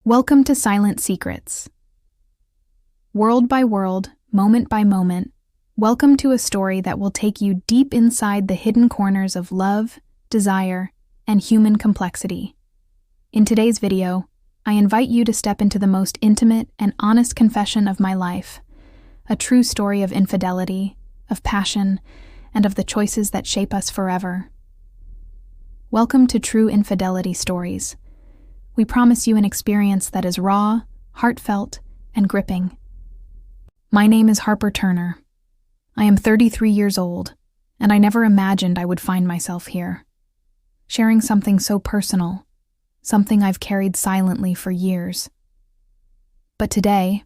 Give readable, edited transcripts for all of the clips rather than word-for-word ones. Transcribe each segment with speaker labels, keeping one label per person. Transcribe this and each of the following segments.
Speaker 1: Welcome to Silent Secrets. World by world, moment by moment, welcome to a story that will take you deep inside the hidden corners of love, desire, and human complexity. In today's video, I invite you to step into the most intimate and honest confession of my life, a true story of infidelity, of passion, and of the choices that shape us forever. Welcome to True Infidelity Stories. We promise you an experience that is raw, heartfelt, and gripping. My name is Harper Turner. I am 33 years old, and I never imagined I would find myself here, sharing something so personal, something I've carried silently for years. But today,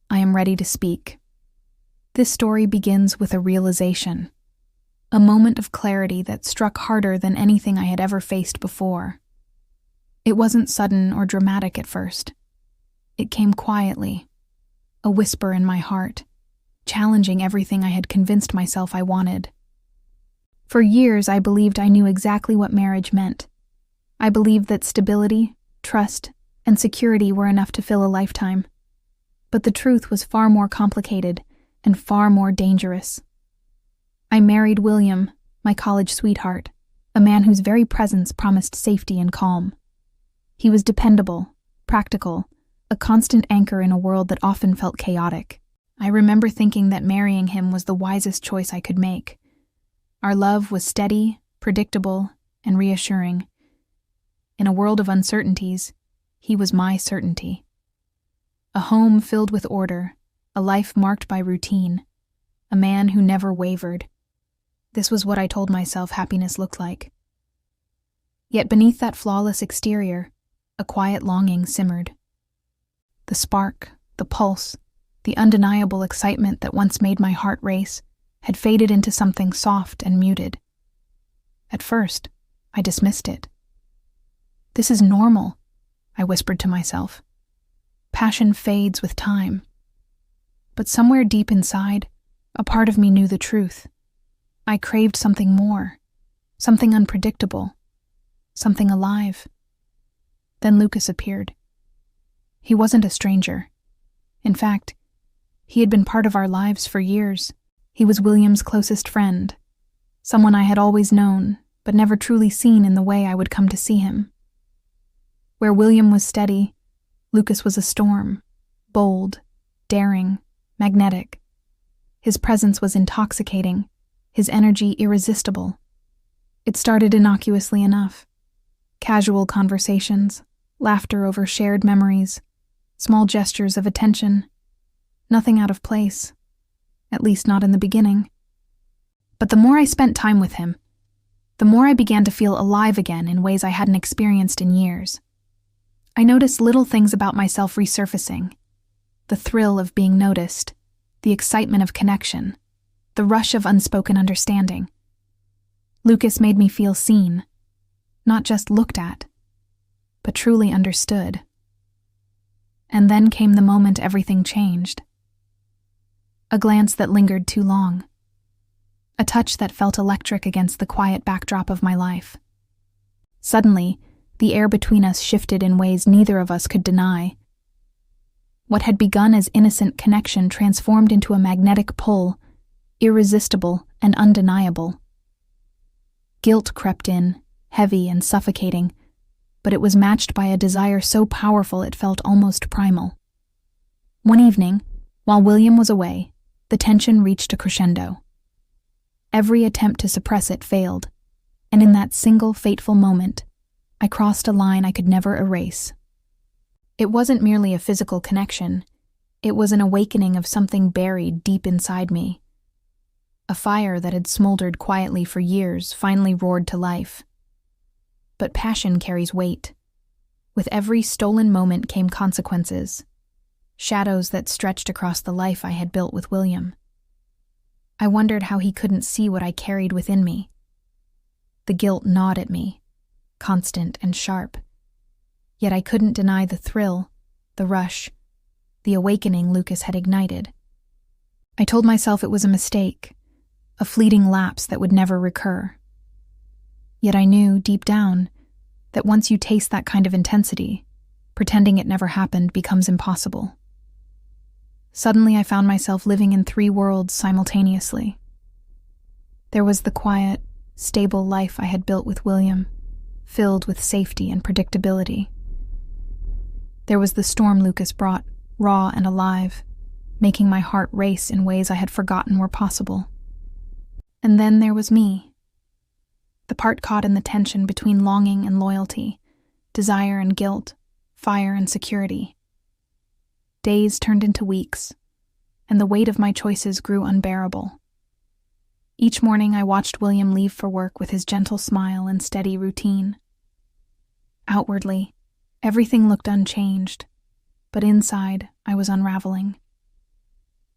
Speaker 1: I am ready to speak. This story begins with a realization, a moment of clarity that struck harder than anything I had ever faced before. It wasn't sudden or dramatic at first. It came quietly, a whisper in my heart, challenging everything I had convinced myself I wanted. For years, I believed I knew exactly what marriage meant. I believed that stability, trust, and security were enough to fill a lifetime. But the truth was far more complicated and far more dangerous. I married William, my college sweetheart, a man whose very presence promised safety and calm. He was dependable, practical, a constant anchor in a world that often felt chaotic. I remember thinking that marrying him was the wisest choice I could make. Our love was steady, predictable, and reassuring. In a world of uncertainties, he was my certainty. A home filled with order, a life marked by routine, a man who never wavered. This was what I told myself happiness looked like. Yet beneath that flawless exterior, a quiet longing simmered. The spark, the pulse, the undeniable excitement that once made my heart race had faded into something soft and muted. At first, I dismissed it. This is normal, I whispered to myself. Passion fades with time. But somewhere deep inside, a part of me knew the truth. I craved something more, something unpredictable, something alive. Then Lucas appeared. He wasn't a stranger. In fact, he had been part of our lives for years. He was William's closest friend, someone I had always known, but never truly seen in the way I would come to see him. Where William was steady, Lucas was a storm, bold, daring, magnetic. His presence was intoxicating, his energy irresistible. It started innocuously enough. Casual conversations, laughter over shared memories, small gestures of attention. Nothing out of place, at least not in the beginning. But the more I spent time with him, the more I began to feel alive again in ways I hadn't experienced in years. I noticed little things about myself resurfacing. The thrill of being noticed, the excitement of connection, the rush of unspoken understanding. Lucas made me feel seen, not just looked at, but truly understood. And then came the moment everything changed. A glance that lingered too long. A touch that felt electric against the quiet backdrop of my life. Suddenly, the air between us shifted in ways neither of us could deny. What had begun as innocent connection transformed into a magnetic pull, irresistible and undeniable. Guilt crept in, heavy and suffocating, but it was matched by a desire so powerful it felt almost primal. One evening, while William was away, the tension reached a crescendo. Every attempt to suppress it failed, and in that single fateful moment, I crossed a line I could never erase. It wasn't merely a physical connection, it was an awakening of something buried deep inside me. A fire that had smoldered quietly for years finally roared to life. But passion carries weight. With every stolen moment came consequences, shadows that stretched across the life I had built with William. I wondered how he couldn't see what I carried within me. The guilt gnawed at me, constant and sharp. Yet I couldn't deny the thrill, the rush, the awakening Lucas had ignited. I told myself it was a mistake, a fleeting lapse that would never recur. Yet I knew, deep down, that once you taste that kind of intensity, Pretending it never happened becomes impossible. Suddenly, I found myself living in 3 worlds simultaneously. There was the quiet, stable life I had built with William, filled with safety and predictability. There was the storm Lucas brought, raw and alive, making my heart race in ways I had forgotten were possible. And then there was me, the part caught in the tension between longing and loyalty, desire and guilt, fire and security. Days turned into weeks, and the weight of my choices grew unbearable. Each morning I watched William leave for work with his gentle smile and steady routine. Outwardly, everything looked unchanged, but inside I was unraveling.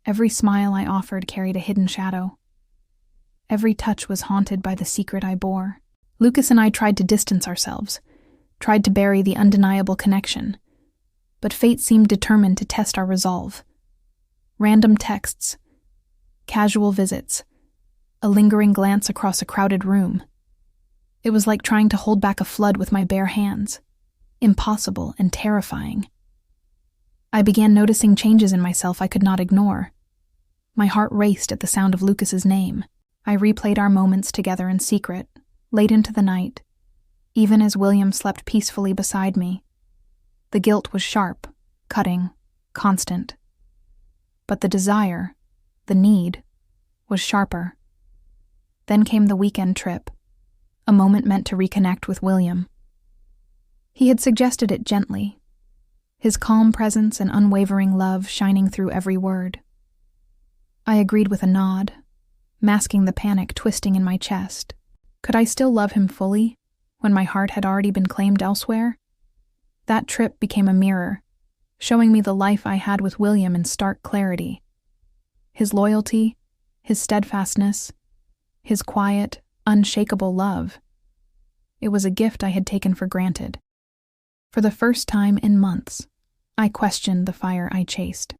Speaker 1: Every smile I offered carried a hidden shadow. Every touch was haunted by the secret I bore. Lucas and I tried to distance ourselves, tried to bury the undeniable connection, but fate seemed determined to test our resolve. Random texts, casual visits, a lingering glance across a crowded room. It was like trying to hold back a flood with my bare hands. Impossible and terrifying. I began noticing changes in myself I could not ignore. My heart raced at the sound of Lucas's name. I replayed our moments together in secret, late into the night, even as William slept peacefully beside me. The guilt was sharp, cutting, constant. But the desire, the need, was sharper. Then came the weekend trip, a moment meant to reconnect with William. He had suggested it gently, his calm presence and unwavering love shining through every word. I agreed with a nod, masking the panic twisting in my chest. Could I still love him fully, when my heart had already been claimed elsewhere? That trip became a mirror, showing me the life I had with William in stark clarity. His loyalty, his steadfastness, his quiet, unshakable love. It was a gift I had taken for granted. For the first time in months, I questioned the fire I chased.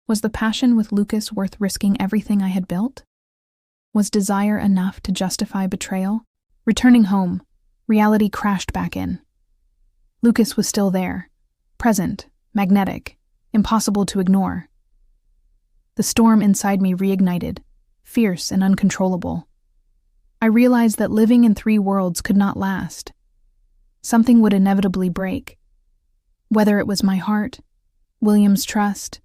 Speaker 1: Was the passion with Lucas worth risking everything I had built? Was desire enough to justify betrayal? Returning home, reality crashed back in. Lucas was still there, present, magnetic, impossible to ignore. The storm inside me reignited, fierce and uncontrollable. I realized that living in 3 worlds could not last. Something would inevitably break. Whether it was my heart, William's trust,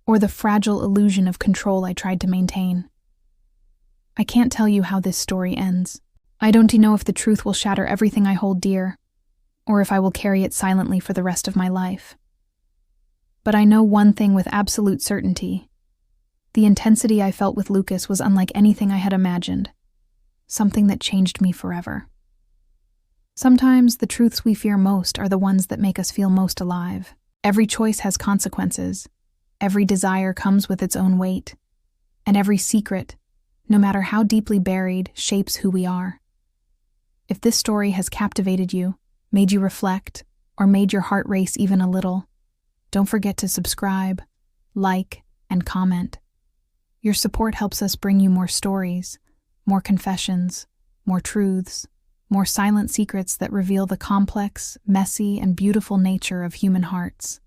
Speaker 1: or the fragile illusion of control I tried to maintain. I can't tell you how this story ends. I don't know if the truth will shatter everything I hold dear, or if I will carry it silently for the rest of my life. But I know one thing with absolute certainty. The intensity I felt with Lucas was unlike anything I had imagined, something that changed me forever. Sometimes the truths we fear most are the ones that make us feel most alive. Every choice has consequences. Every desire comes with its own weight. And every secret, no matter how deeply buried, shapes who we are. If this story has captivated you, made you reflect, or made your heart race even a little, don't forget to subscribe, like, and comment. Your support helps us bring you more stories, more confessions, more truths, more silent secrets that reveal the complex, messy, and beautiful nature of human hearts.